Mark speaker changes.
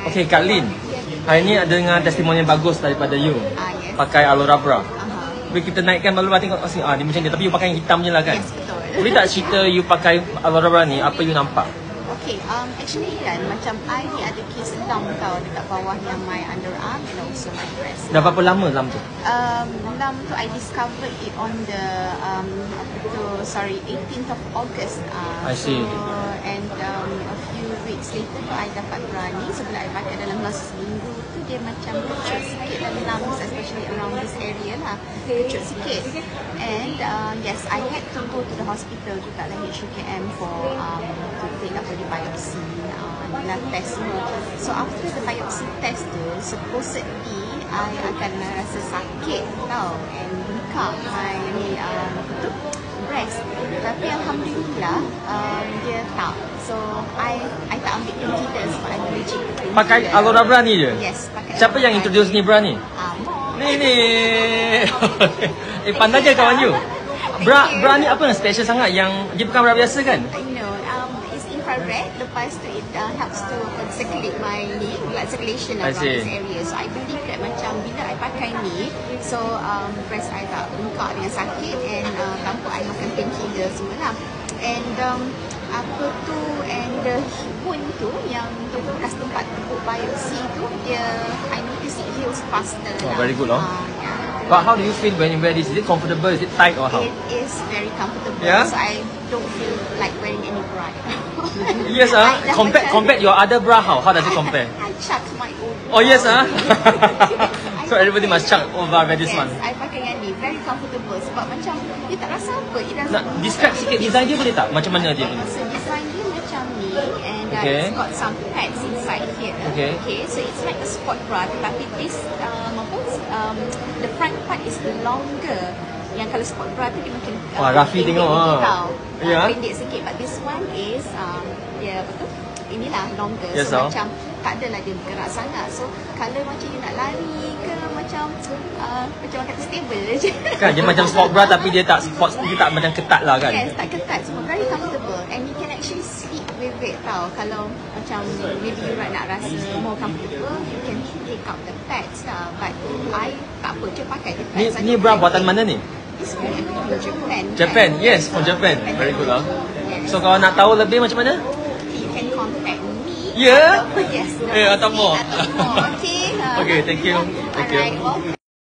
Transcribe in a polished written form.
Speaker 1: Okay, Kak Lin. Hari ni ada dengan testimoni yang bagus daripada you.
Speaker 2: Yes.
Speaker 1: Pakai aloe bra. Bila kita naikkan baru tengok dia macam ni, tapi you pakai yang hitam je lah kan?
Speaker 2: Yes, betul.
Speaker 1: Boleh tak cerita you pakai aloe bra ni, apa you nampak?
Speaker 2: Okay, actually kan, macam I ni ada case lump tau dekat bawah yang my underarm and also my breast.
Speaker 1: Dah berapa lama lump tu?
Speaker 2: Lump tu I discovered it on the 18th of August.
Speaker 1: I see.
Speaker 2: And a few weeks later tu I dapat bra ni. Sebelum I pakai dalam masa seminggu tu dia macam kecut sikit dan lumps, especially around this area lah, kecut sikit. And yes, I had to go to the hospital juga lah, HUKM, for to take up the biopsy, blood test semua. So after the biopsy test tu, supposedly I akan rasa sakit tau, and bengkak my breast. Tapi alhamdulillah dia tak. So I tak ambil painkiller sebab I allergic to painkiller.
Speaker 1: Pakai aloe bra ni je?
Speaker 2: Yes, pakai.
Speaker 1: Siapa yang introduce ni bra ni? Ni. Pandai je kawan you. Bra ni apa yang special sangat yang dia bukan bra biasa kan?
Speaker 2: I know. It's infrared. Lepas tu it helps to circulate my blood circulation around this area. So I believe that macam bila I pakai ni, so breast I tak bengkak dengan sakit, and tanpa I makan painkiller semua lah. And apa tu, and the wound tu yang bekas tempat tepuk biopsi tu, dia I notice it heals faster.
Speaker 1: Oh, very good lah.
Speaker 2: Yeah.
Speaker 1: But how do you feel when you wear this? Is it comfortable? Is it tight or how?
Speaker 2: It is very comfortable.
Speaker 1: Yeah?
Speaker 2: So I don't feel like wearing any bra.
Speaker 1: Yes, compare your other bra, how does it compare?
Speaker 2: I chuck my own.
Speaker 1: Oh yes, So everybody must chuck over this one.
Speaker 2: Yes, I pakai yang ni, very comfortable. Sebab macam dia tak rasa apa.
Speaker 1: Nak describe sikit design dia boleh tak? Macam mana dia?
Speaker 2: So design dia macam ni, and it's got some pads inside here. Okay, so it's like a sport bra, tetapi this the front part is longer. Yang kalau sport bra tu dia makin
Speaker 1: Rafi tengok
Speaker 2: pendek sikit, but this one is dia apa tu, inilah longer.
Speaker 1: Yes,
Speaker 2: so macam tak adalah dia bergerak sangat. So kalau macam you nak lari ke, macam orang kata stable je. Kan
Speaker 1: dia macam sport bra tapi dia tak macam ketat lah kan?
Speaker 2: Yes, tak ketat, semua very comfortable, and you can actually sleep with it tau. Kalau macam maybe you nak rasa more comfortable, you can take out the pads lah. But I tak apa, je pakai the pads.
Speaker 1: Ni bra buatan mana ni?
Speaker 2: It's from Japan.
Speaker 1: Japan, yes, from Japan. Very good lah. So kalau nak tahu lebih macam mana?
Speaker 2: You can contact me.
Speaker 1: Yeah?
Speaker 2: Yes.
Speaker 1: Atau more.
Speaker 2: Okay.
Speaker 1: Okay, thank you. Thank you.
Speaker 2: Alright, well.